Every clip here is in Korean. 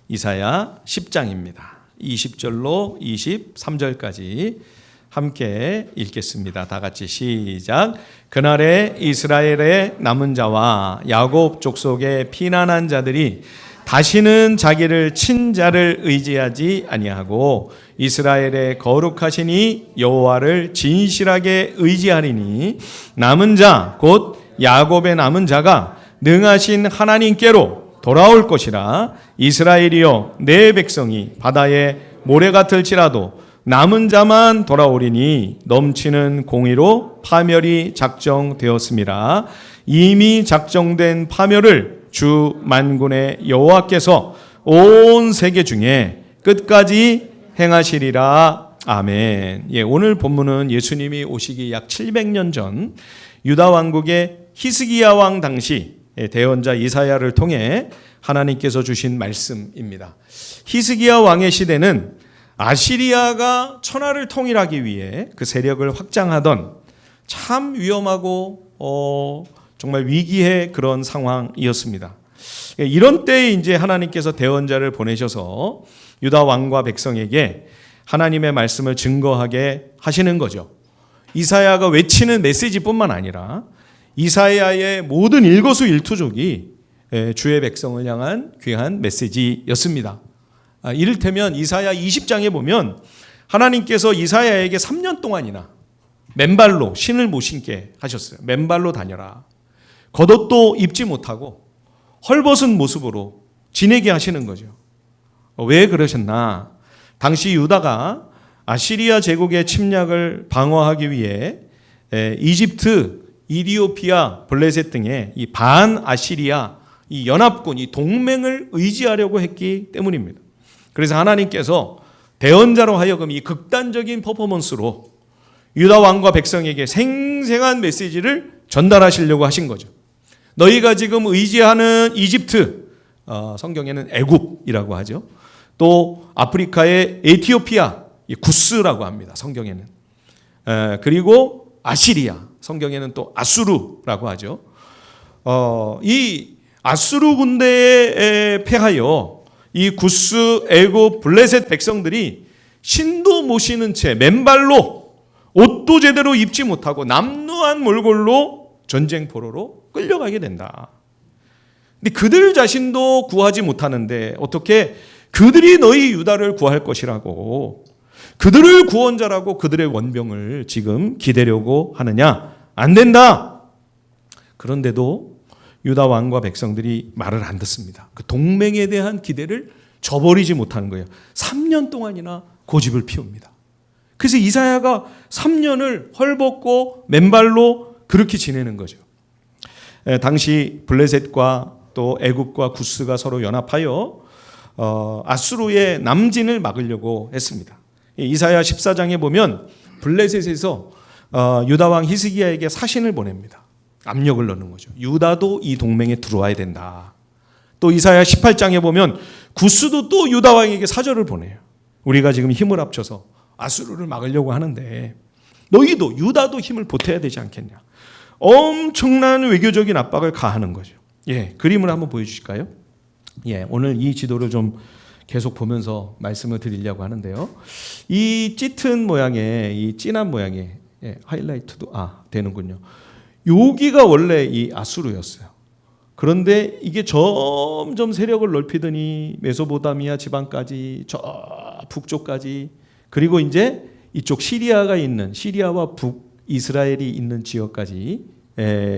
이사야 10장입니다. 20절로 23절까지 함께 읽겠습니다. 다 같이 시작. 그날에 이스라엘의 남은 자와 야곱 족속의 피난한 자들이 다시는 자기를 친자를 의지하지 아니하고 이스라엘의 거룩하시니 여호와를 진실하게 의지하리니 남은 자 곧 야곱의 남은 자가 능하신 하나님께로 돌아올 것이라. 이스라엘이여 내 백성이 바다의 모래 같을지라도 남은 자만 돌아오리니 넘치는 공의로 파멸이 작정되었습니다. 이미 작정된 파멸을 주 만군의 여호와께서 온 세계 중에 끝까지 행하시리라. 아멘. 오늘 본문은 예수님이 오시기 약 700년 전 유다 왕국의 히스기야 왕 당시 대언자 이사야를 통해 하나님께서 주신 말씀입니다. 히스기야 왕의 시대는 아시리아가 천하를 통일하기 위해 그 세력을 확장하던 참 위험하고 정말 위기의 그런 상황이었습니다. 이런 때에 이제 하나님께서 대언자를 보내셔서 유다 왕과 백성에게 하나님의 말씀을 증거하게 하시는 거죠. 이사야가 외치는 메시지뿐만 아니라 이사야의 모든 일거수일투족이 주의 백성을 향한 귀한 메시지였습니다. 이를테면 이사야 20장에 보면 하나님께서 이사야에게 3년 동안이나 맨발로 신을 못 신게 하셨어요. 맨발로 다녀라. 겉옷도 입지 못하고 헐벗은 모습으로 지내게 하시는 거죠. 왜 그러셨나? 당시 유다가 아시리아 제국의 침략을 방어하기 위해 이집트, 이디오피아, 블레셋 등의 이 반아시리아 이 연합군, 이 동맹을 의지하려고 했기 때문입니다. 그래서 하나님께서 대언자로 하여금 이 극단적인 퍼포먼스로 유다 왕과 백성에게 생생한 메시지를 전달하시려고 하신 거죠. 너희가 지금 의지하는 이집트, 성경에는 애굽이라고 하죠. 또 아프리카의 에티오피아, 구스라고 합니다. 성경에는. 그리고 아시리아, 성경에는 또 아수르라고 하죠. 이 아수르 군대에 패하여 이 구스, 애굽, 블레셋 백성들이 신도 모시는 채 맨발로 옷도 제대로 입지 못하고 남루한 몰골로 전쟁 포로로 끌려가게 된다. 근데 그들 자신도 구하지 못하는데 어떻게 그들이 너희 유다를 구할 것이라고, 그들을 구원자라고 그들의 원병을 지금 기대려고 하느냐? 안 된다. 그런데도 유다 왕과 백성들이 말을 안 듣습니다. 그 동맹에 대한 기대를 저버리지 못하는 거예요. 3년 동안이나 고집을 피웁니다. 그래서 이사야가 3년을 헐벗고 맨발로 그렇게 지내는 거죠. 당시 블레셋과 또 애굽과 구스가 서로 연합하여 아수르의 남진을 막으려고 했습니다. 이사야 14장에 보면 블레셋에서 유다 왕 히스기야에게 사신을 보냅니다. 압력을 넣는 거죠. 유다도 이 동맹에 들어와야 된다. 또 이사야 18장에 보면 구스도 또 유다 왕에게 사절을 보내요. 우리가 지금 힘을 합쳐서 아수르를 막으려고 하는데 너희도 유다도 힘을 보태야 되지 않겠냐. 엄청난 외교적인 압박을 가하는 거죠. 그림을 한번 보여주실까요? 오늘 이 지도를 좀 계속 보면서 말씀을 드리려고 하는데요. 이 짙은 모양의, 이 진한 모양의 하이라이트도 되는군요. 여기가 원래 이 아수르였어요. 그런데 이게 점점 세력을 넓히더니 메소포타미아 지방까지 저 북쪽까지, 그리고 이제 이쪽 시리아가 있는, 시리아와 북이스라엘이 있는 지역까지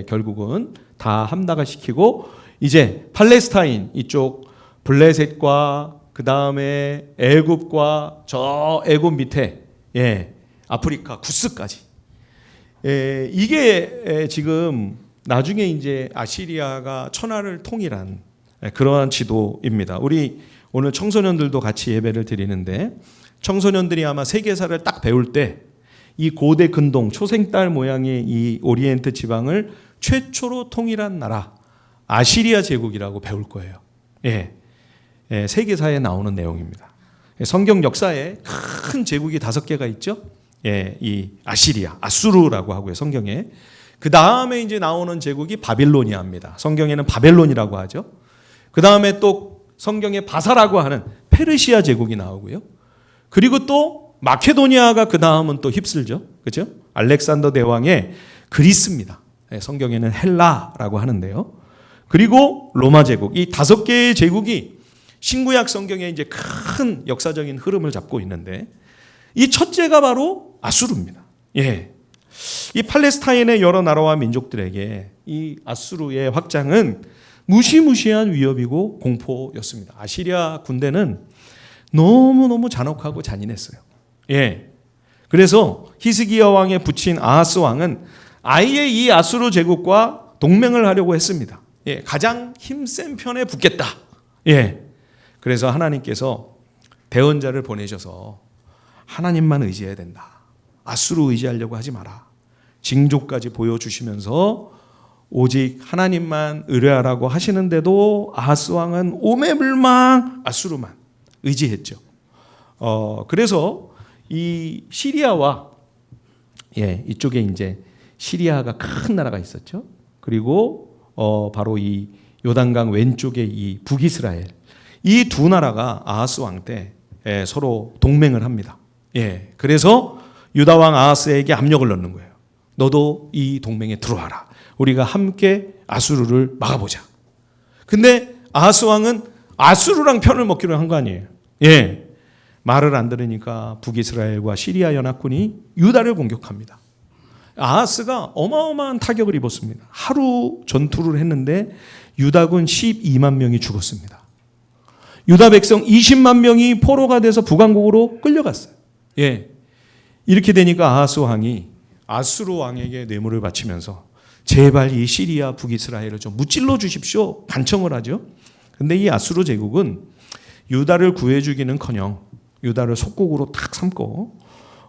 결국은 다 함락을 시키고 이제 팔레스타인 이쪽 블레셋과 그 다음에 애굽과 저 애굽 밑에 아프리카 구스까지, 이게 지금 나중에 이제 아시리아가 천하를 통일한 그러한 지도입니다. 우리 오늘 청소년들도 같이 예배를 드리는데 청소년들이 아마 세계사를 딱 배울 때 이 고대 근동 초생달 모양의 이 오리엔트 지방을 최초로 통일한 나라 아시리아 제국이라고 배울 거예요. 세계사에 나오는 내용입니다. 성경 역사에 큰 제국이 5개가 있죠. 이 아시리아, 아수르라고 하고요, 성경에. 그 다음에 이제 나오는 제국이 바빌로니아입니다. 성경에는 바벨론이라고 하죠. 그 다음에 또 성경에 바사라고 하는 페르시아 제국이 나오고요. 그리고 또 마케도니아가 그 다음은 또 휩쓸죠. 그렇죠? 알렉산더 대왕의 그리스입니다. 성경에는 헬라라고 하는데요. 그리고 로마 제국, 이 5개의 제국이 신구약 성경에 이제 큰 역사적인 흐름을 잡고 있는데 이 첫째가 바로 아수르입니다. 예. 이 팔레스타인의 여러 나라와 민족들에게 이 아수르의 확장은 무시무시한 위협이고 공포였습니다. 아시리아 군대는 너무너무 잔혹하고 잔인했어요. 예. 그래서 히스기야 왕의 부친 아하스 왕은 아예 이 아수르 제국과 동맹을 하려고 했습니다. 예. 가장 힘센 편에 붙겠다. 예. 그래서 하나님께서 대언자를 보내셔서 하나님만 의지해야 된다. 아수르 의지하려고 하지 마라. 징조까지 보여주시면서 오직 하나님만 의뢰하라고 하시는데도 아하스 왕은 오매불망 아수르만 의지했죠. 그래서 이 시리아와 이쪽에 이제 시리아가 큰 나라가 있었죠. 그리고 바로 이 요단강 왼쪽에 이 북이스라엘 이 두 나라가 아하스 왕 때 서로 동맹을 합니다. 예, 그래서 유다 왕 아하스에게 압력을 넣는 거예요. 너도 이 동맹에 들어와라. 우리가 함께 아수르를 막아보자. 근데 아하스 왕은 아수르랑 편을 먹기로 한 거 아니에요. 예, 말을 안 들으니까 북이스라엘과 시리아 연합군이 유다를 공격합니다. 아하스가 어마어마한 타격을 입었습니다. 하루 전투를 했는데 유다군 12만 명이 죽었습니다. 유다 백성 20만 명이 포로가 돼서 북왕국으로 끌려갔어요. 예, 이렇게 되니까 아하스 왕이 아수르 왕에게 뇌물을 바치면서 제발 이 시리아 북이스라엘을 좀 무찔러 주십시오. 간청을 하죠. 근데 이 아수르 제국은 유다를 구해주기는커녕 유다를 속국으로 탁 삼고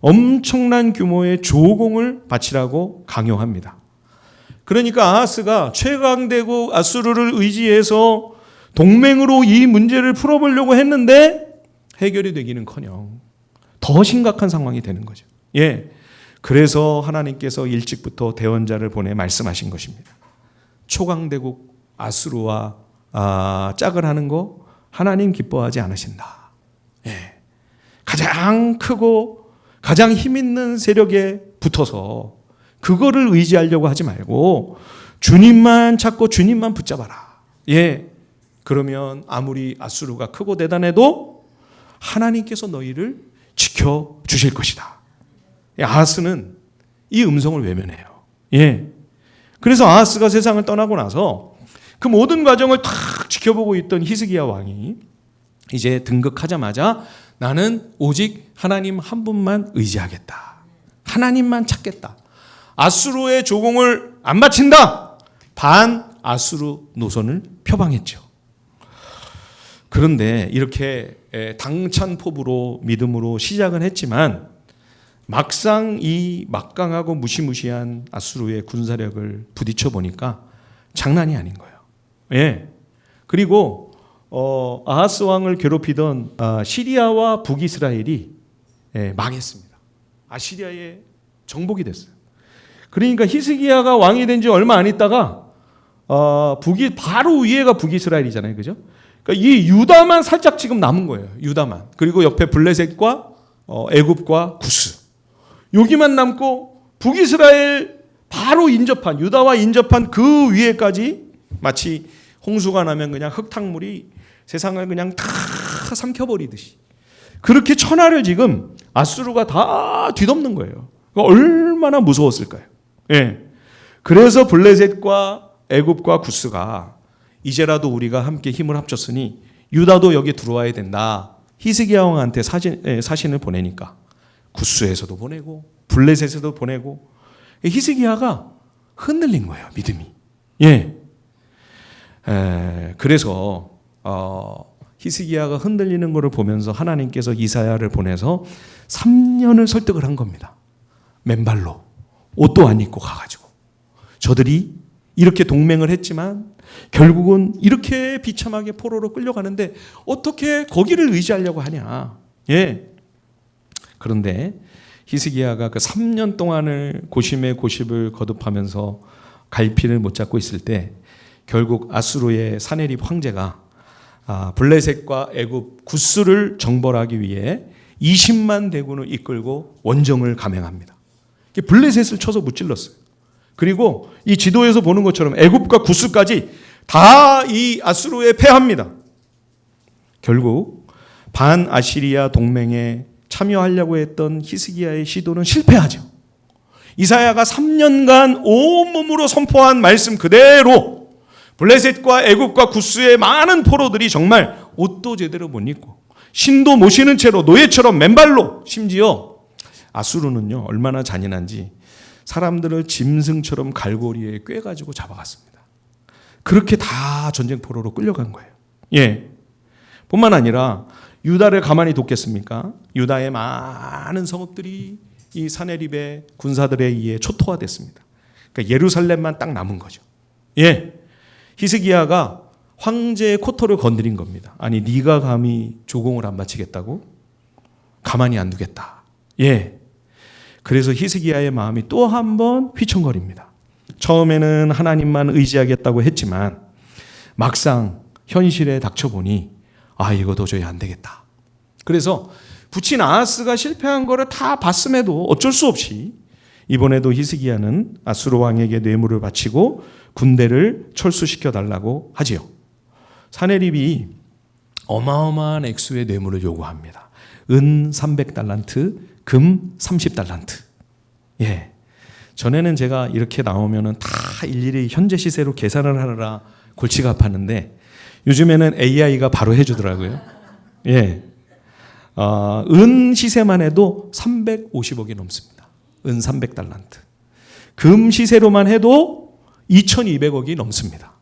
엄청난 규모의 조공을 바치라고 강요합니다. 그러니까 아하스가 최강대국 아수르를 의지해서 동맹으로 이 문제를 풀어보려고 했는데 해결이 되기는커녕 더 심각한 상황이 되는 거죠. 예, 그래서 하나님께서 일찍부터 대언자를 보내 말씀하신 것입니다. 초강대국 아수르와 짝을 하는 거 하나님 기뻐하지 않으신다. 예, 가장 크고 가장 힘 있는 세력에 붙어서 그거를 의지하려고 하지 말고 주님만 찾고 주님만 붙잡아라. 예, 그러면 아무리 아수르가 크고 대단해도 하나님께서 너희를 지켜주실 것이다. 아하스는 이 음성을 외면해요. 예. 그래서 아하스가 세상을 떠나고 나서 그 모든 과정을 탁 지켜보고 있던 히스기야 왕이 이제 등극하자마자 나는 오직 하나님 한 분만 의지하겠다. 하나님만 찾겠다. 아수르의 조공을 안 바친다. 반 아수르 노선을 표방했죠. 그런데 이렇게 당찬포부로 믿음으로 시작은 했지만 막상 이 막강하고 무시무시한 아수르의 군사력을 부딪혀 보니까 장난이 아닌 거예요. 예. 그리고 아하스 왕을 괴롭히던 시리아와 북이스라엘이 망했습니다. 아시리아의 정복이 됐어요. 그러니까 히스기야가 왕이 된 지 얼마 안 있다가 북이 바로 위에가 북이스라엘이잖아요, 그죠? 그러니까 이 유다만 살짝 지금 남은 거예요. 유다만. 그리고 옆에 블레셋과 애굽과 구스. 여기만 남고 북이스라엘 바로 인접한 유다와 인접한 그 위에까지 마치 홍수가 나면 그냥 흙탕물이 세상을 그냥 다 삼켜버리듯이 그렇게 천하를 지금 아수르가 다 뒤덮는 거예요. 얼마나 무서웠을까요? 예. 그래서 블레셋과 애굽과 구스가 이제라도 우리가 함께 힘을 합쳤으니 유다도 여기 들어와야 된다. 히스기야 왕한테 사신을 보내니까 구스에서도 보내고 블레셋에서도 보내고 히스기야가 흔들린 거예요. 믿음이. 예. 그래서 히스기야가 흔들리는 것을 보면서 하나님께서 이사야를 보내서 3년을 설득을 한 겁니다. 맨발로 옷도 안 입고 가가지고 저들이 이렇게 동맹을 했지만 결국은 이렇게 비참하게 포로로 끌려가는데 어떻게 거기를 의지하려고 하냐. 예. 그런데 히스기야가 그 3년 동안을 고심에 고심을 거듭하면서 갈피를 못 잡고 있을 때 결국 아수르의 사네립 황제가 블레셋과 애굽 구스를 정벌하기 위해 20만 대군을 이끌고 원정을 감행합니다. 블레셋을 쳐서 무찔렀어요. 그리고 이 지도에서 보는 것처럼 애굽과 구스까지 다 이 아수르에 패합니다. 결국 반아시리아 동맹에 참여하려고 했던 히스기야의 시도는 실패하죠. 이사야가 3년간 온몸으로 선포한 말씀 그대로 블레셋과 애굽과 구스의 많은 포로들이 정말 옷도 제대로 못 입고 신도 모시는 채로 노예처럼 맨발로, 심지어 아수르는요 얼마나 잔인한지 사람들을 짐승처럼 갈고리에 꿰가지고 잡아갔습니다. 그렇게 다 전쟁 포로로 끌려간 거예요. 예. 뿐만 아니라 유다를 가만히 뒀겠습니까? 유다의 많은 성읍들이 이 사네립의 군사들에 의해 초토화됐습니다. 그러니까 예루살렘만 딱 남은 거죠. 예. 히스기야가 황제의 코토를 건드린 겁니다. 아니 네가 감히 조공을 안 바치겠다고? 가만히 안 두겠다. 예. 그래서 히스기야의 마음이 또 한 번 휘청거립니다. 처음에는 하나님만 의지하겠다고 했지만 막상 현실에 닥쳐보니 이거 도저히 안 되겠다. 그래서 부친 아하스가 실패한 거를 다 봤음에도 어쩔 수 없이 이번에도 히스기야는 아수르 왕에게 뇌물을 바치고 군대를 철수시켜 달라고 하지요. 사네립이 어마어마한 액수의 뇌물을 요구합니다. 은 300달란트, 금 30달란트. 예. 전에는 제가 이렇게 나오면은 다 일일이 현재 시세로 계산을 하느라 골치가 아팠는데 요즘에는 AI가 바로 해주더라고요. 예. 은 시세만 해도 350억이 넘습니다. 은 300달란트. 금 시세로만 해도 2200억이 넘습니다.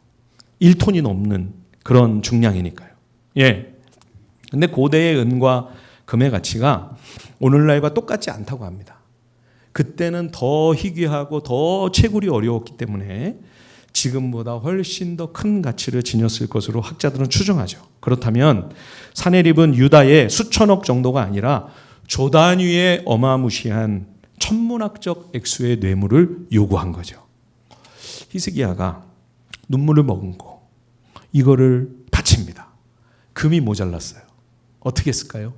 1톤이 넘는 그런 중량이니까요. 예. 근데 고대의 은과 금의 가치가 오늘날과 똑같지 않다고 합니다. 그때는 더 희귀하고 더 채굴이 어려웠기 때문에 지금보다 훨씬 더 큰 가치를 지녔을 것으로 학자들은 추정하죠. 그렇다면 사네립은 유다의 수천억 정도가 아니라 조 단위의 어마무시한 천문학적 액수의 뇌물을 요구한 거죠. 히스기야가 눈물을 머금고 이거를 바칩니다. 금이 모자랐어요. 어떻게 했을까요?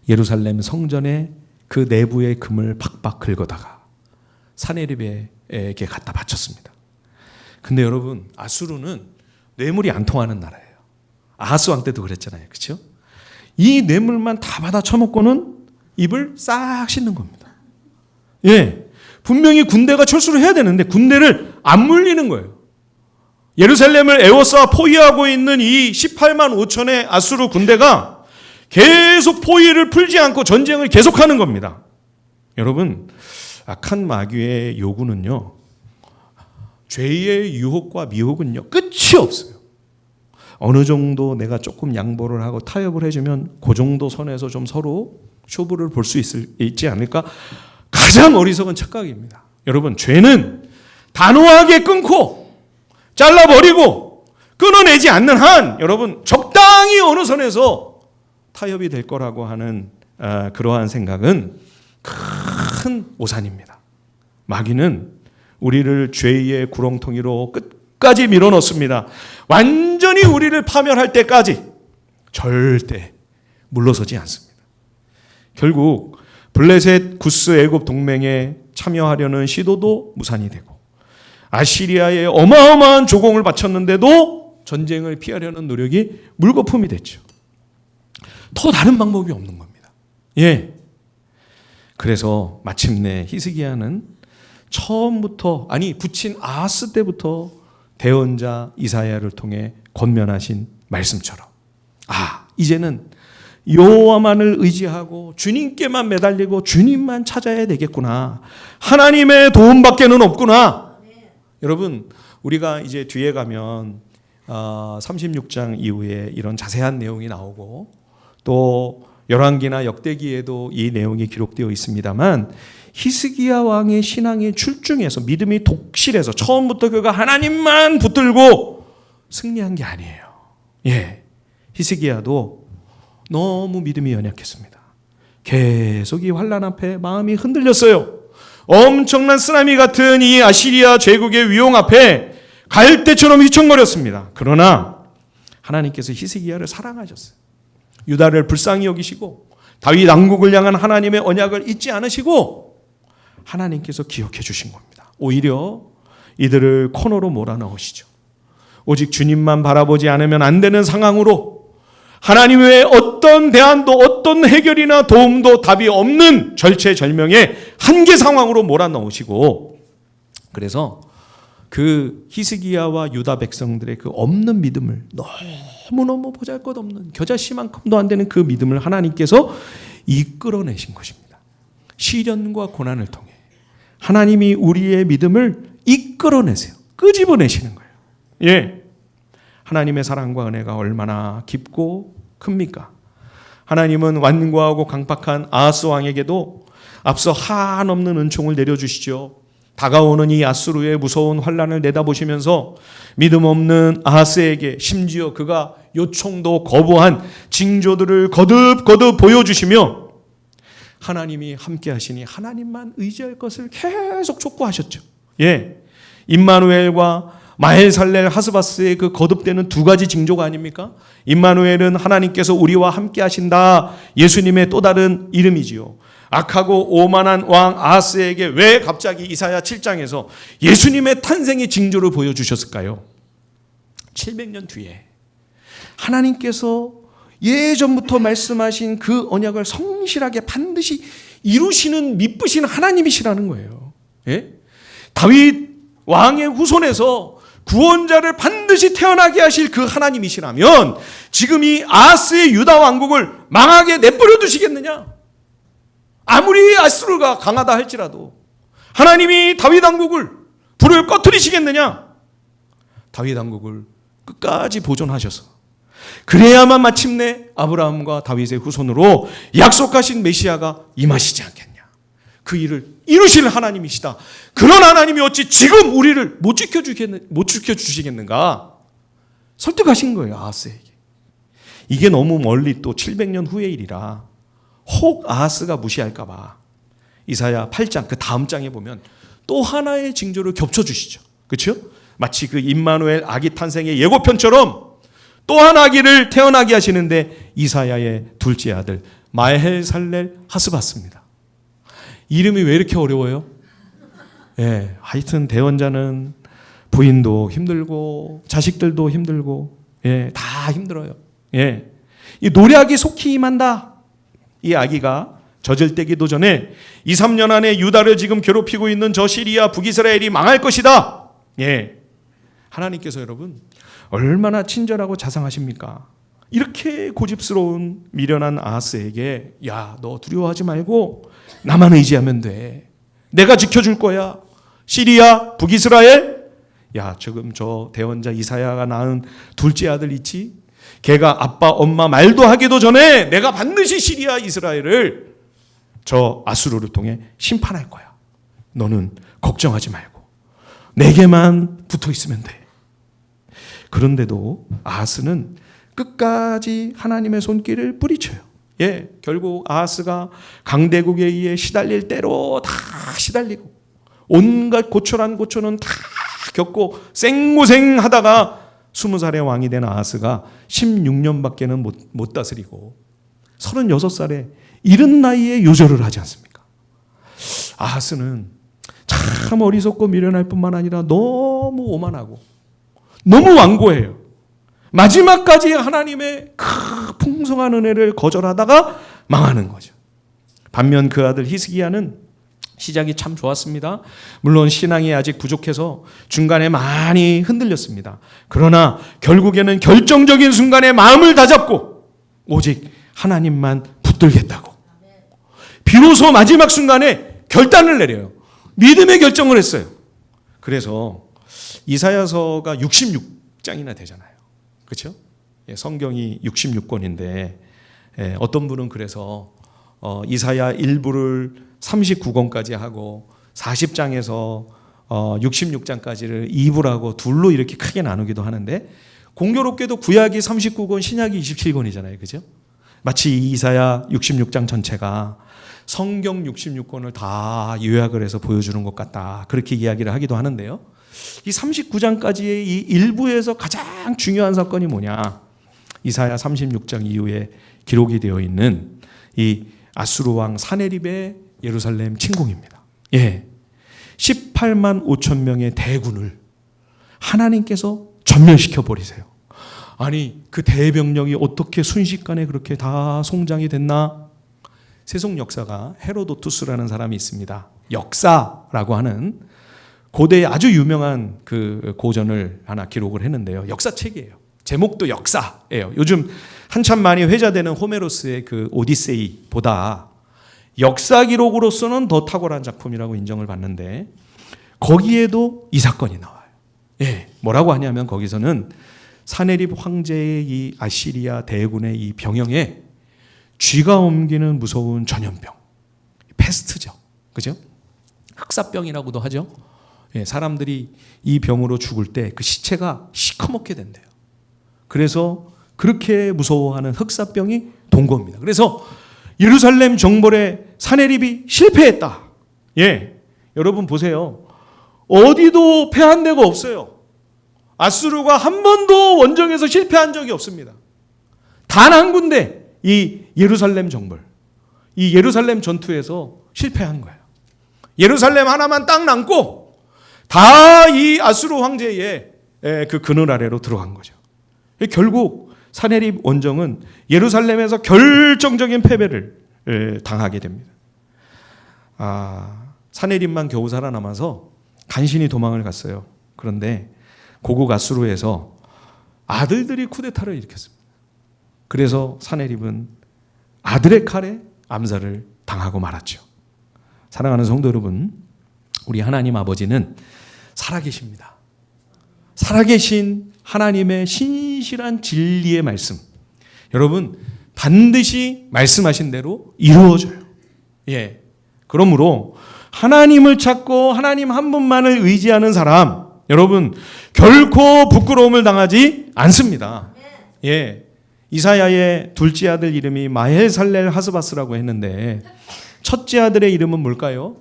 예루살렘 성전의 그 내부의 금을 팍팍 긁어다가 사네립에게 갖다 바쳤습니다. 근데 여러분 아수르는 뇌물이 안 통하는 나라예요. 아하스 왕 때도 그랬잖아요. 그렇죠? 이 뇌물만 다 받아 처먹고는 입을 싹 씻는 겁니다. 예, 분명히 군대가 철수를 해야 되는데 군대를 안 물리는 거예요. 예루살렘을 에워싸 포위하고 있는 이 18만 5천의 아수르 군대가 계속 포위를 풀지 않고 전쟁을 계속하는 겁니다. 여러분, 악한 마귀의 요구는요, 죄의 유혹과 미혹은요, 끝이 없어요. 어느 정도 내가 조금 양보를 하고 타협을 해주면 그 정도 선에서 좀 서로 쇼부를 볼 수 있지 않을까? 가장 어리석은 착각입니다. 여러분, 죄는 단호하게 끊고 잘라버리고 끊어내지 않는 한 여러분 적당히 어느 선에서 타협이 될 거라고 하는 그러한 생각은 큰 오산입니다. 마귀는 우리를 죄의 구렁텅이로 끝까지 밀어넣습니다. 완전히 우리를 파멸할 때까지 절대 물러서지 않습니다. 결국 블레셋 구스 애굽 동맹에 참여하려는 시도도 무산이 되고 아시리아에 어마어마한 조공을 바쳤는데도 전쟁을 피하려는 노력이 물거품이 됐죠. 더 다른 방법이 없는 겁니다. 예. 그래서 마침내 히스기야는 처음부터 부친 아하스 때부터 대언자 이사야를 통해 권면하신 말씀처럼 이제는 여호와만을 의지하고 주님께만 매달리고 주님만 찾아야 되겠구나. 하나님의 도움밖에는 없구나. 여러분, 우리가 이제 뒤에 가면 36장 이후에 이런 자세한 내용이 나오고 또 열왕기나 역대기에도 이 내용이 기록되어 있습니다만 히스기야 왕의 신앙의 출중에서 믿음이 독실해서 처음부터 그가 하나님만 붙들고 승리한 게 아니에요. 예, 히스기야도 너무 믿음이 연약했습니다. 계속 이 환난 앞에 마음이 흔들렸어요. 엄청난 쓰나미 같은 이 아시리아 제국의 위용 앞에 갈대처럼 휘청거렸습니다. 그러나 하나님께서 히스기야를 사랑하셨어요. 유다를 불쌍히 여기시고 다윗 왕국을 향한 하나님의 언약을 잊지 않으시고 하나님께서 기억해 주신 겁니다. 오히려 이들을 코너로 몰아넣으시죠. 오직 주님만 바라보지 않으면 안 되는 상황으로 하나님 외에 어떤 대안도 어떤 해결이나 도움도 답이 없는 절체절명의 한계 상황으로 몰아넣으시고, 그래서 그 히스기야와 유다 백성들의 그 없는 믿음을, 너무너무 보잘것없는 겨자씨만큼도 안 되는 그 믿음을 하나님께서 이끌어내신 것입니다. 시련과 고난을 통해 하나님이 우리의 믿음을 이끌어내세요. 끄집어내시는 거예요. 예, 하나님의 사랑과 은혜가 얼마나 깊고 큽니까? 하나님은 완고하고 강팍한 아하스 왕에게도 앞서 한없는 은총을 내려주시죠. 다가오는 이 아수르의 무서운 환란을 내다보시면서 믿음 없는 아하스에게 심지어 그가 요청도 거부한 징조들을 거듭거듭 보여주시며 하나님이 함께 하시니 하나님만 의지할 것을 계속 촉구하셨죠. 예, 임마누엘과 마헬살렐 하스바스의 그 거듭되는 두 가지 징조가 아닙니까? 임마누엘은 하나님께서 우리와 함께 하신다, 예수님의 또 다른 이름이지요. 악하고 오만한 왕 아하스에게 왜 갑자기 이사야 7장에서 예수님의 탄생의 징조를 보여주셨을까요? 700년 뒤에 하나님께서 예전부터 말씀하신 그 언약을 성실하게 반드시 이루시는 미쁘신 하나님이시라는 거예요. 예? 다윗 왕의 후손에서 구원자를 반드시 태어나게 하실 그 하나님이시라면 지금 이 아하스의 유다 왕국을 망하게 내버려 두시겠느냐? 아무리 아수르가 강하다 할지라도 하나님이 다윗 왕국을 불을 꺼트리시겠느냐? 다윗 왕국을 끝까지 보존하셔서 그래야만 마침내 아브라함과 다윗의 후손으로 약속하신 메시아가 임하시지 않겠냐? 그 일을 이루실 하나님이시다. 그런 하나님이 어찌 지금 우리를 못 지켜주시겠는가? 설득하신 거예요, 아하스에게. 이게 너무 멀리 또 700년 후의 일이라 혹 아하스가 무시할까 봐 이사야 8장 그 다음 장에 보면 또 하나의 징조를 겹쳐주시죠. 그렇죠? 마치 그 임마누엘 아기 탄생의 예고편처럼 또 한 아기를 태어나게 하시는데 이사야의 둘째 아들 마헬살렐 하스바스입니다. 이름이 왜 이렇게 어려워요? 예, 하여튼 대원자는 부인도 힘들고 자식들도 힘들고 예, 다 힘들어요. 예, 이 노략이 속히 임한다. 이 아기가 젖을때기도 전에 2, 3년 안에 유다를 지금 괴롭히고 있는 저 시리아 북이스라엘이 망할 것이다. 예, 하나님께서 여러분 얼마나 친절하고 자상하십니까? 이렇게 고집스러운 미련한 아하스에게 야, 너 두려워하지 말고 나만 의지하면 돼. 내가 지켜줄 거야. 시리아, 북이스라엘. 야, 지금 저 대원자 이사야가 낳은 둘째 아들 있지? 걔가 아빠, 엄마 말도 하기도 전에 내가 반드시 시리아, 이스라엘을 저 아수르를 통해 심판할 거야. 너는 걱정하지 말고 내게만 붙어 있으면 돼. 그런데도 아하스는 끝까지 하나님의 손길을 뿌리쳐요. 예, 결국 아하스가 강대국에 의해 시달릴 대로 다 시달리고 온갖 고초란 고초는 다 겪고 생고생하다가 20살의 왕이 된 아하스가 16년밖에는 못 다스리고 36살에 이른 나이에 요절을 하지 않습니까? 아하스는 참 어리석고 미련할 뿐만 아니라 너무 오만하고 너무 완고해요. 마지막까지 하나님의 그 풍성한 은혜를 거절하다가 망하는 거죠. 반면 그 아들 히스기야는 시작이 참 좋았습니다. 물론 신앙이 아직 부족해서 중간에 많이 흔들렸습니다. 그러나 결국에는 결정적인 순간에 마음을 다잡고 오직 하나님만 붙들겠다고 비로소 마지막 순간에 결단을 내려요. 믿음의 결정을 했어요. 그래서 이사야서가 66장이나 되잖아요. 그렇죠? 성경이 66권인데 어떤 분은 그래서 이사야 일부를 39권까지 하고 40장에서 66장까지를 2부라고 둘로 이렇게 크게 나누기도 하는데 공교롭게도 구약이 39권, 신약이 27권이잖아요. 그죠? 마치 이사야 66장 전체가 성경 66권을 다 요약을 해서 보여주는 것 같다. 그렇게 이야기를 하기도 하는데요. 이 39장까지의 이 일부에서 가장 중요한 사건이 뭐냐? 이사야 36장 이후에 기록이 되어 있는 이 아수르 왕 사네립의 예루살렘 침공입니다. 예. 18만 5천 명의 대군을 하나님께서 전멸시켜 버리세요. 아니, 그 대병력이 어떻게 순식간에 그렇게 다 송장이 됐나? 세속 역사가 헤로도투스라는 사람이 있습니다. 역사라고 하는 고대의 아주 유명한 그 고전을 하나 기록을 했는데요. 역사책이에요. 제목도 역사예요. 요즘 한참 많이 회자되는 호메로스의 그 오디세이보다 역사 기록으로서는 더 탁월한 작품이라고 인정을 받는데 거기에도 이 사건이 나와요. 예, 뭐라고 하냐면 거기서는 사네립 황제의 이 아시리아 대군의 이 병영에 쥐가 옮기는 무서운 전염병, 패스트죠, 그죠? 흑사병이라고도 하죠. 예, 사람들이 이 병으로 죽을 때 그 시체가 시커멓게 된대요. 그래서 그렇게 무서워하는 흑사병이 동거입니다. 그래서 예루살렘 정벌에 사네립이 실패했다. 예, 여러분 보세요. 어디도 패한 데가 없어요. 아수르가 한 번도 원정에서 실패한 적이 없습니다. 단 한 군데 이 예루살렘 정벌, 이 예루살렘 전투에서 실패한 거예요. 예루살렘 하나만 딱 남고 다 이 아수르 황제의 그 그늘 아래로 들어간 거죠. 결국 사네립 원정은 예루살렘에서 결정적인 패배를 당하게 됩니다. 사네립만 겨우 살아남아서 간신히 도망을 갔어요. 그런데 고국 아수르에서 아들들이 쿠데타를 일으켰습니다. 그래서 사네립은 아들의 칼에 암살을 당하고 말았죠. 사랑하는 성도 여러분, 우리 하나님 아버지는 살아계십니다. 살아계신 하나님의 신실한 진리의 말씀, 여러분 반드시 말씀하신 대로 이루어져요. 예. 그러므로 하나님을 찾고 하나님 한 분만을 의지하는 사람, 여러분 결코 부끄러움을 당하지 않습니다. 예. 이사야의 둘째 아들 이름이 마헬살렐 하스바스라고 했는데 첫째 아들의 이름은 뭘까요?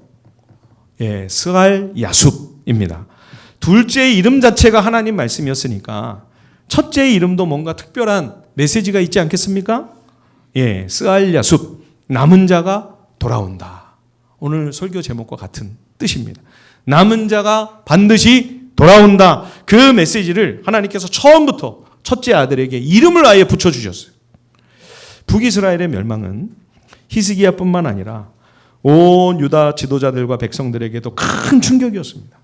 예, 스알 야숲입니다. 둘째의 이름 자체가 하나님 말씀이었으니까 첫째의 이름도 뭔가 특별한 메시지가 있지 않겠습니까? 예, 스알 야숲, 남은 자가 돌아온다. 오늘 설교 제목과 같은 뜻입니다. 남은 자가 반드시 돌아온다. 그 메시지를 하나님께서 처음부터 첫째 아들에게 이름을 아예 붙여주셨어요. 북이스라엘의 멸망은 히스기야뿐만 아니라 온 유다 지도자들과 백성들에게도 큰 충격이었습니다.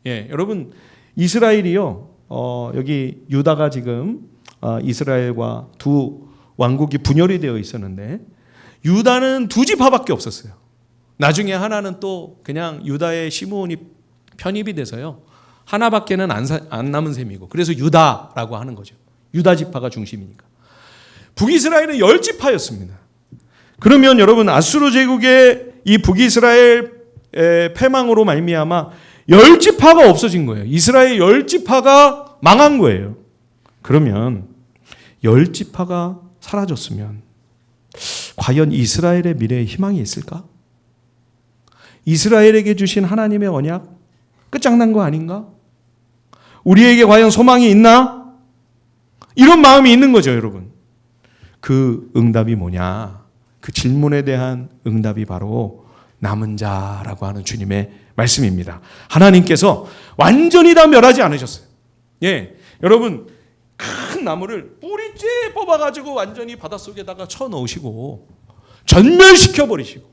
예, 여러분 이스라엘이요, 여기 유다가 지금 이스라엘과 두 왕국이 분열이 되어 있었는데 유다는 두 지파밖에 없었어요. 나중에 하나는 또 그냥 유다의 시므온이 편입이 돼서요, 하나밖에는 안 남은 셈이고 그래서 유다라고 하는 거죠. 유다 지파가 중심이니까. 북이스라엘은 10지파였습니다. 그러면 여러분 아수르 제국의 이 북이스라엘 패망으로 말미암아 10지파가 없어진 거예요. 이스라엘 10지파가 망한 거예요. 그러면 10지파가 사라졌으면 과연 이스라엘의 미래에 희망이 있을까? 이스라엘에게 주신 하나님의 언약 끝장난 거 아닌가? 우리에게 과연 소망이 있나? 이런 마음이 있는 거죠, 여러분. 그 응답이 뭐냐? 그 질문에 대한 응답이 바로 남은 자라고 하는 주님의 말씀입니다. 하나님께서 완전히 다 멸하지 않으셨어요. 예, 여러분 큰 나무를 뿌리째 뽑아가지고 완전히 바닷속에다가 쳐넣으시고 전멸시켜 버리시고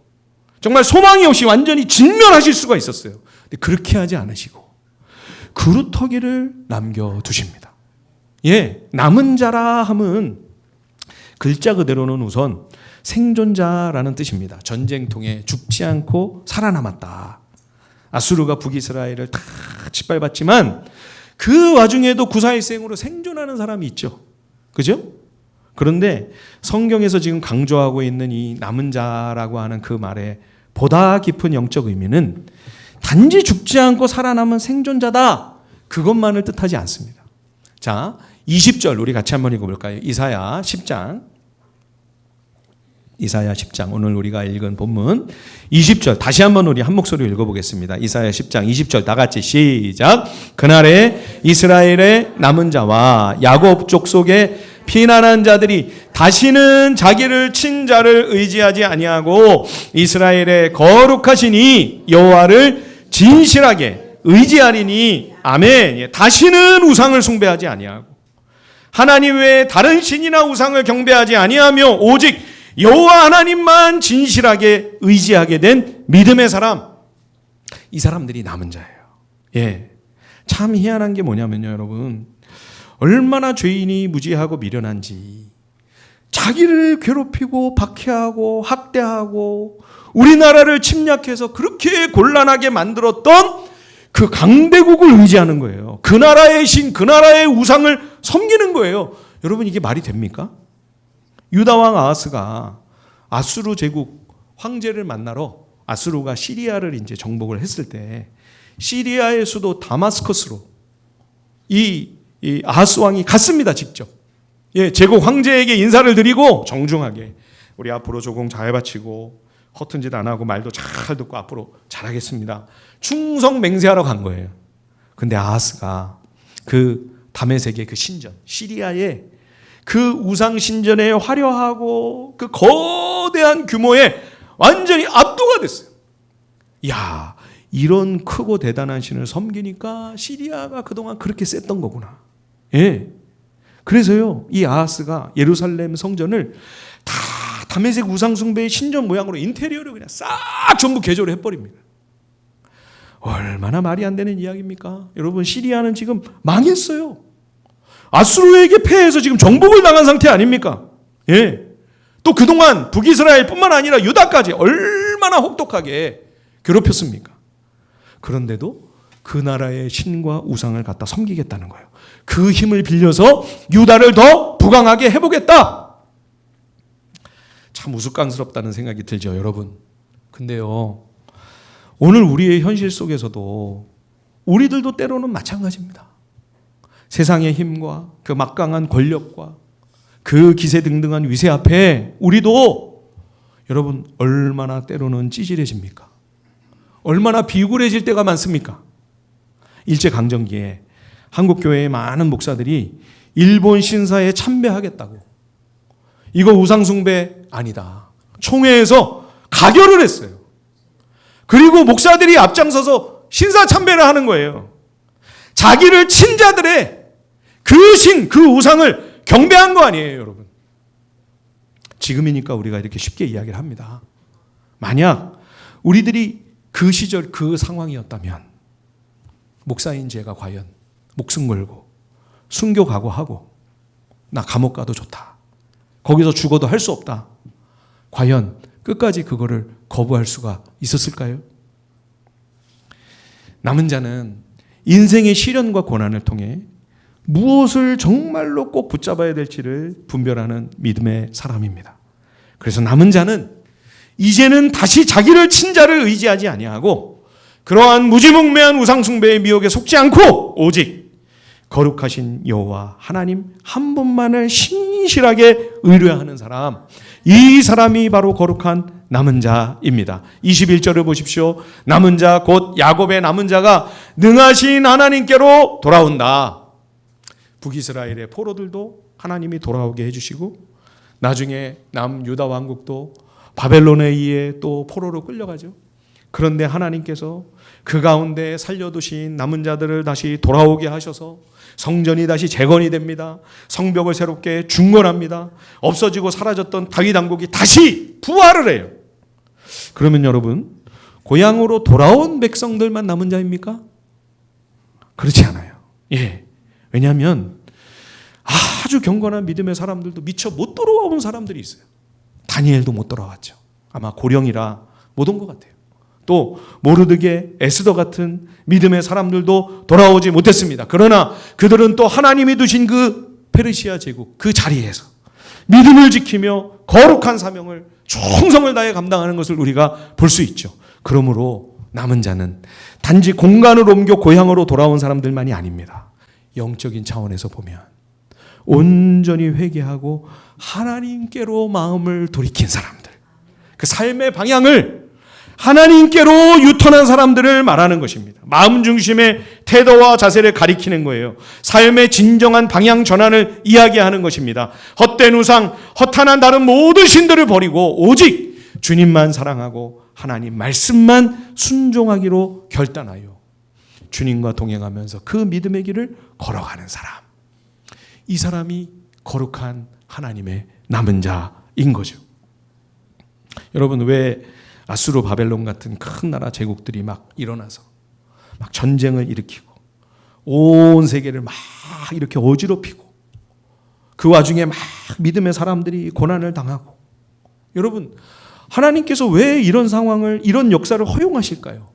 정말 소망이 없이 완전히 진멸하실 수가 있었어요. 근데 그렇게 하지 않으시고 그루터기를 남겨두십니다. 예, 남은 자라 함은 글자 그대로는 우선 생존자라는 뜻입니다. 전쟁통에 죽지 않고 살아남았다. 아수르가 북이스라엘을 다 짓밟았지만 그 와중에도 구사일생으로 생존하는 사람이 있죠. 그죠? 그런데 성경에서 지금 강조하고 있는 이 남은 자라고 하는 그 말의 보다 깊은 영적 의미는 단지 죽지 않고 살아남은 생존자다, 그것만을 뜻하지 않습니다. 자, 20절 우리 같이 한번 읽어볼까요? 이사야 10장 오늘 우리가 읽은 본문 20절 다시 한번 우리 한 목소리로 읽어보겠습니다. 이사야 10장 20절 다 같이 시작. 그날에 이스라엘의 남은 자와 야곱 족속의 피난한 자들이 다시는 자기를 친 자를 의지하지 아니하고 이스라엘의 거룩하신 이 여호와를 진실하게 의지하리니 아멘. 다시는 우상을 숭배하지 아니하고 하나님 외에 다른 신이나 우상을 경배하지 아니하며 오직 여호와 하나님만 진실하게 의지하게 된 믿음의 사람, 이 사람들이 남은 자예요. 예, 참 희한한 게 뭐냐면요, 여러분, 얼마나 죄인이 무지하고 미련한지 자기를 괴롭히고 박해하고 학대하고 우리나라를 침략해서 그렇게 곤란하게 만들었던 그 강대국을 의지하는 거예요. 그 나라의 신, 그 나라의 우상을 섬기는 거예요. 여러분, 이게 말이 됩니까? 유다왕 아하스가 아수르 제국 황제를 만나러 아수르가 시리아를 이제 정복을 했을 때 시리아의 수도 다마스커스로 이 아하스 왕이 갔습니다, 직접. 예, 제국 황제에게 인사를 드리고 정중하게 우리 앞으로 조공 잘 바치고 허튼 짓 안 하고 말도 잘 듣고 앞으로 잘하겠습니다. 충성 맹세하러 간 거예요. 근데 아하스가 그 다메섹의 그 신전, 시리아의 그 우상 신전의 화려하고 그 거대한 규모에 완전히 압도가 됐어요. 야, 이런 크고 대단한 신을 섬기니까 시리아가 그동안 그렇게 셌던 거구나. 예. 그래서요, 이 아하스가 예루살렘 성전을 다 다메섹 우상 숭배의 신전 모양으로 인테리어를 그냥 싹 전부 개조를 해버립니다. 얼마나 말이 안 되는 이야기입니까? 여러분, 시리아는 지금 망했어요. 아수르에게 패해서 지금 정복을 당한 상태 아닙니까? 예. 또 그동안 북이스라엘뿐만 아니라 유다까지 얼마나 혹독하게 괴롭혔습니까? 그런데도 그 나라의 신과 우상을 갖다 섬기겠다는 거예요. 그 힘을 빌려서 유다를 더 부강하게 해보겠다. 참 우스꽝스럽다는 생각이 들죠, 여러분. 근데요, 오늘 우리의 현실 속에서도 우리들도 때로는 마찬가지입니다. 세상의 힘과 그 막강한 권력과 그 기세등등한 위세 앞에 우리도 여러분 얼마나 때로는 찌질해집니까? 얼마나 비굴해질 때가 많습니까? 일제강점기에 한국교회의 많은 목사들이 일본 신사에 참배하겠다고, 이거 우상숭배 아니다, 총회에서 가결을 했어요. 그리고 목사들이 앞장서서 신사 참배를 하는 거예요. 자기를 친 자들의 그 신, 그 우상을 경배한 거 아니에요, 여러분. 지금이니까 우리가 이렇게 쉽게 이야기를 합니다. 만약 우리들이 그 시절 그 상황이었다면 목사인 제가 과연 목숨 걸고 순교 각오하고 나 감옥 가도 좋다, 거기서 죽어도 할 수 없다, 과연 끝까지 그거를 거부할 수가 있었을까요? 남은 자는 인생의 시련과 고난을 통해 무엇을 정말로 꼭 붙잡아야 될지를 분별하는 믿음의 사람입니다. 그래서 남은 자는 이제는 다시 자기를 친 자를 의지하지 아니하고 그러한 무지몽매한 우상숭배의 미혹에 속지 않고 오직 거룩하신 여호와 하나님 한 분만을 신실하게 의뢰하는 사람, 이 사람이 바로 거룩한 남은 자입니다. 21절을 보십시오. 남은 자 곧 야곱의 남은 자가 능하신 하나님께로 돌아온다. 북이스라엘의 포로들도 하나님이 돌아오게 해주시고 나중에 남유다 왕국도 바벨론에 의해 또 포로로 끌려가죠. 그런데 하나님께서 그 가운데 살려두신 남은 자들을 다시 돌아오게 하셔서 성전이 다시 재건이 됩니다. 성벽을 새롭게 중건합니다. 없어지고 사라졌던 다윗 왕국이 다시 부활을 해요. 그러면 여러분, 고향으로 돌아온 백성들만 남은 자입니까? 그렇지 않아요. 예. 왜냐하면 아주 경건한 믿음의 사람들도 미처 못 돌아온 사람들이 있어요. 다니엘도 못 돌아왔죠. 아마 고령이라 못 온 것 같아요. 또 모르드게, 에스더 같은 믿음의 사람들도 돌아오지 못했습니다. 그러나 그들은 또 하나님이 두신 그 페르시아 제국 그 자리에서 믿음을 지키며 거룩한 사명을 충성을 다해 감당하는 것을 우리가 볼 수 있죠. 그러므로 남은 자는 단지 공간을 옮겨 고향으로 돌아온 사람들만이 아닙니다. 영적인 차원에서 보면 온전히 회개하고 하나님께로 마음을 돌이킨 사람들, 그 삶의 방향을 하나님께로 유턴한 사람들을 말하는 것입니다. 마음 중심의 태도와 자세를 가리키는 거예요. 삶의 진정한 방향 전환을 이야기하는 것입니다. 헛된 우상, 허탄한 다른 모든 신들을 버리고 오직 주님만 사랑하고 하나님 말씀만 순종하기로 결단하여 주님과 동행하면서 그 믿음의 길을 걸어가는 사람. 이 사람이 거룩한 하나님의 남은 자인 거죠. 여러분, 왜 아수르 바벨론 같은 큰 나라 제국들이 막 일어나서 막 전쟁을 일으키고 온 세계를 막 이렇게 어지럽히고 그 와중에 막 믿음의 사람들이 고난을 당하고, 여러분, 하나님께서 왜 이런 상황을, 이런 역사를 허용하실까요?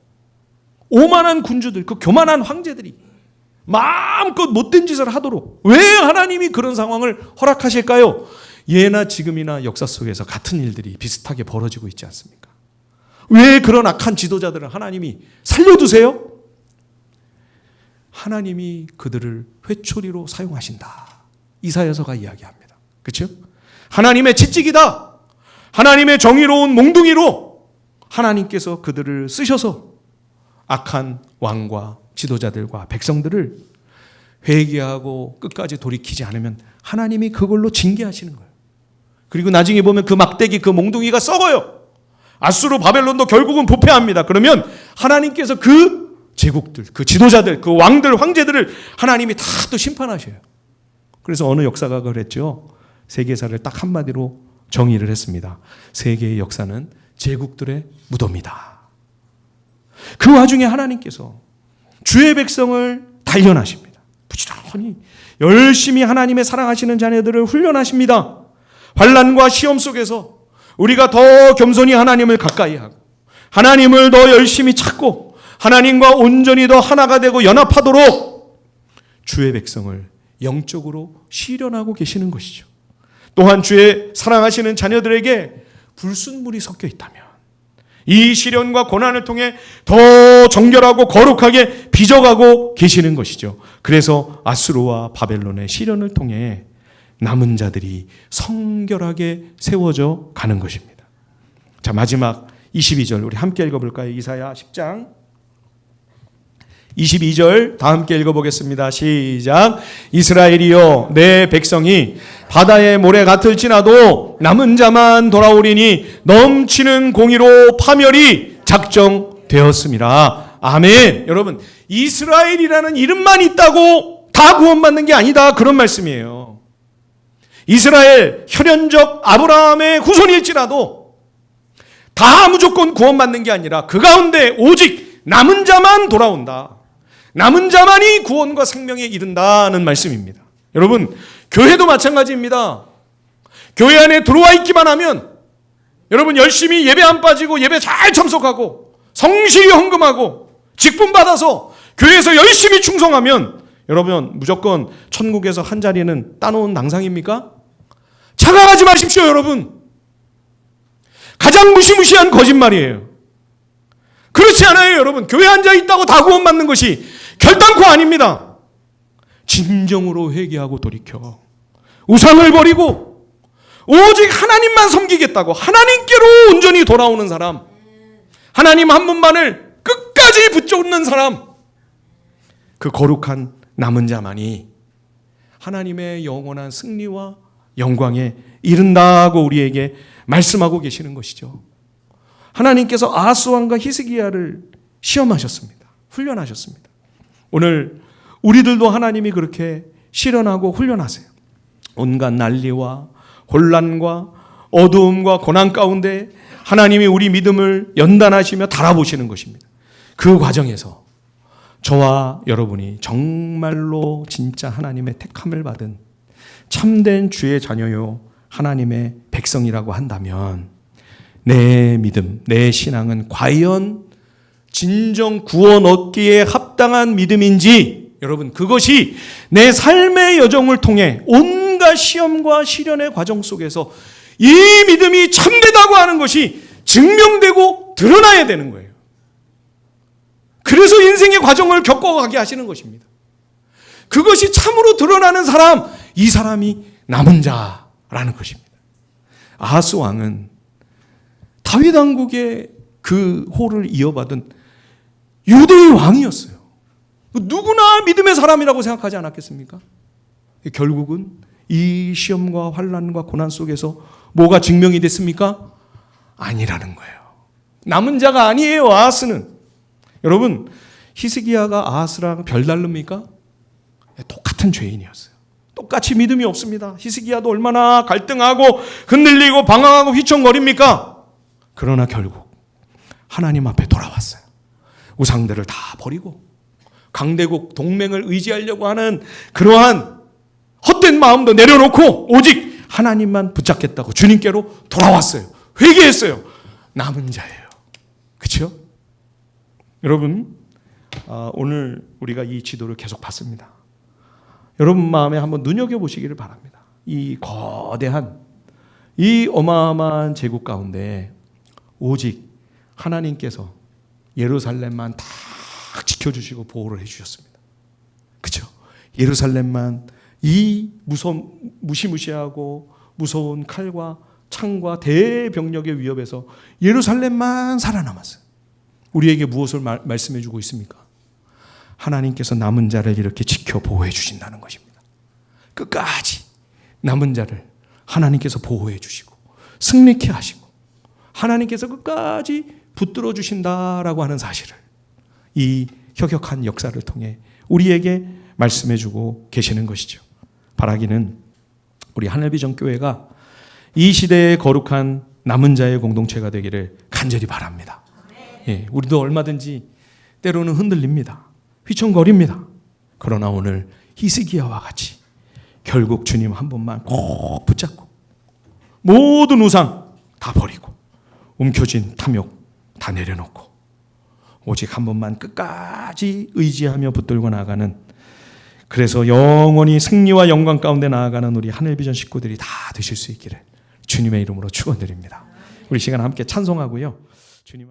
오만한 군주들, 그 교만한 황제들이 마음껏 못된 짓을 하도록 왜 하나님이 그런 상황을 허락하실까요? 예나 지금이나 역사 속에서 같은 일들이 비슷하게 벌어지고 있지 않습니까? 왜 그런 악한 지도자들을 하나님이 살려두세요? 하나님이 그들을 회초리로 사용하신다. 이사야서가 이야기합니다. 그렇죠? 하나님의 채찍이다. 하나님의 정의로운 몽둥이로 하나님께서 그들을 쓰셔서 악한 왕과 지도자들과 백성들을 회개하고 끝까지 돌이키지 않으면 하나님이 그걸로 징계하시는 거예요. 그리고 나중에 보면 그 막대기, 그 몽둥이가 썩어요. 아수르 바벨론도 결국은 부패합니다. 그러면 하나님께서 그 제국들, 그 지도자들, 그 왕들, 황제들을 하나님이 다 또 심판하셔요. 그래서 어느 역사가 그랬죠. 세계사를 딱 한마디로 정의를 했습니다. 세계의 역사는 제국들의 무덤이다. 그 와중에 하나님께서 주의 백성을 단련하십니다. 부지런히 열심히 하나님의 사랑하시는 자녀들을 훈련하십니다. 환난과 시험 속에서 우리가 더 겸손히 하나님을 가까이 하고 하나님을 더 열심히 찾고 하나님과 온전히 더 하나가 되고 연합하도록 주의 백성을 영적으로 시련하고 계시는 것이죠. 또한 주의 사랑하시는 자녀들에게 불순물이 섞여 있다면 이 시련과 고난을 통해 더 정결하고 거룩하게 빚어가고 계시는 것이죠. 그래서 아수르와 바벨론의 시련을 통해 남은 자들이 성결하게 세워져 가는 것입니다. 자, 마지막 22절 우리 함께 읽어볼까요? 이사야 10장 22절 다 함께 읽어보겠습니다. 시작. 이스라엘이여, 내 백성이 바다의 모래 같을지라도 남은 자만 돌아오리니 넘치는 공의로 파멸이 작정되었습니다. 아멘. 여러분, 이스라엘이라는 이름만 있다고 다 구원받는 게 아니다, 그런 말씀이에요. 이스라엘 혈연적 아브라함의 후손일지라도 다 무조건 구원받는 게 아니라 그 가운데 오직 남은 자만 돌아온다. 남은 자만이 구원과 생명에 이른다는 말씀입니다. 여러분, 교회도 마찬가지입니다. 교회 안에 들어와 있기만 하면 여러분 열심히 예배 안 빠지고 예배 잘 참석하고 성실히 헌금하고 직분 받아서 교회에서 열심히 충성하면 여러분 무조건 천국에서 한 자리는 따놓은 낭상입니까? 착각하지 마십시오, 여러분. 가장 무시무시한 거짓말이에요. 그렇지 않아요, 여러분. 교회 앉아 있다고 다 구원받는 것이 결단코 아닙니다. 진정으로 회개하고 돌이켜 우상을 버리고 오직 하나님만 섬기겠다고 하나님께로 온전히 돌아오는 사람, 하나님 한 분만을 끝까지 붙잡는 사람, 그 거룩한 남은 자만이 하나님의 영원한 승리와 영광에 이른다고 우리에게 말씀하고 계시는 것이죠. 하나님께서 아하스 왕과 히스기야를 시험하셨습니다. 훈련하셨습니다. 오늘 우리들도 하나님이 그렇게 실현하고 훈련하세요. 온갖 난리와 혼란과 어두움과 고난 가운데 하나님이 우리 믿음을 연단하시며 달아보시는 것입니다. 그 과정에서 저와 여러분이 정말로 진짜 하나님의 택함을 받은 참된 주의 자녀요 하나님의 백성이라고 한다면 내 믿음, 내 신앙은 과연 진정 구원 얻기에 합당한 믿음인지, 여러분 그것이 내 삶의 여정을 통해 온갖 시험과 시련의 과정 속에서 이 믿음이 참되다고 하는 것이 증명되고 드러나야 되는 거예요. 그래서 인생의 과정을 겪어가게 하시는 것입니다. 그것이 참으로 드러나는 사람, 이 사람이 남은 자라는 것입니다. 아하스 왕은 다윗 왕국의 그 호를 이어받은 유대의 왕이었어요. 누구나 믿음의 사람이라고 생각하지 않았겠습니까? 결국은 이 시험과 환난과 고난 속에서 뭐가 증명이 됐습니까? 아니라는 거예요. 남은 자가 아니에요. 아하스는. 여러분, 히스기야가 아하스랑 별다릅니까? 똑같은 죄인이었어요. 똑같이 믿음이 없습니다. 히스기야도 얼마나 갈등하고 흔들리고 방황하고 휘청거립니까? 그러나 결국 하나님 앞에 돌아왔어요. 우상들을 다 버리고 강대국 동맹을 의지하려고 하는 그러한 헛된 마음도 내려놓고 오직 하나님만 붙잡겠다고 주님께로 돌아왔어요. 회개했어요. 남은 자예요. 그렇죠? 여러분, 오늘 우리가 이 지도를 계속 봤습니다. 여러분 마음에 한번 눈여겨보시기를 바랍니다. 이 거대한 이 어마어마한 제국 가운데 오직 하나님께서 예루살렘만 다 지켜주시고 보호를 해주셨습니다. 그렇죠? 예루살렘만 이 무시무시하고 무서운 칼과 창과 대병력의 위협에서 예루살렘만 살아남았어요. 우리에게 무엇을 말씀해 주고 있습니까? 하나님께서 남은 자를 이렇게 지켜 보호해 주신다는 것입니다. 끝까지 남은 자를 하나님께서 보호해 주시고 승리케 하시고 하나님께서 끝까지 붙들어 주신다라고 하는 사실을 이 혁혁한 역사를 통해 우리에게 말씀해 주고 계시는 것이죠. 바라기는 우리 하늘비전 교회가 이 시대의 거룩한 남은 자의 공동체가 되기를 간절히 바랍니다. 예, 우리도 얼마든지 때로는 흔들립니다. 휘청거립니다. 그러나 오늘 히스기야와 같이 결국 주님 한 분만 꼭 붙잡고 모든 우상 다 버리고 움켜쥔 탐욕 다 내려놓고 오직 한 분만 끝까지 의지하며 붙들고 나아가는, 그래서 영원히 승리와 영광 가운데 나아가는 우리 하늘비전 식구들이 다 되실 수 있기를 주님의 이름으로 축원드립니다. 우리 시간 함께 찬송하고요. 주님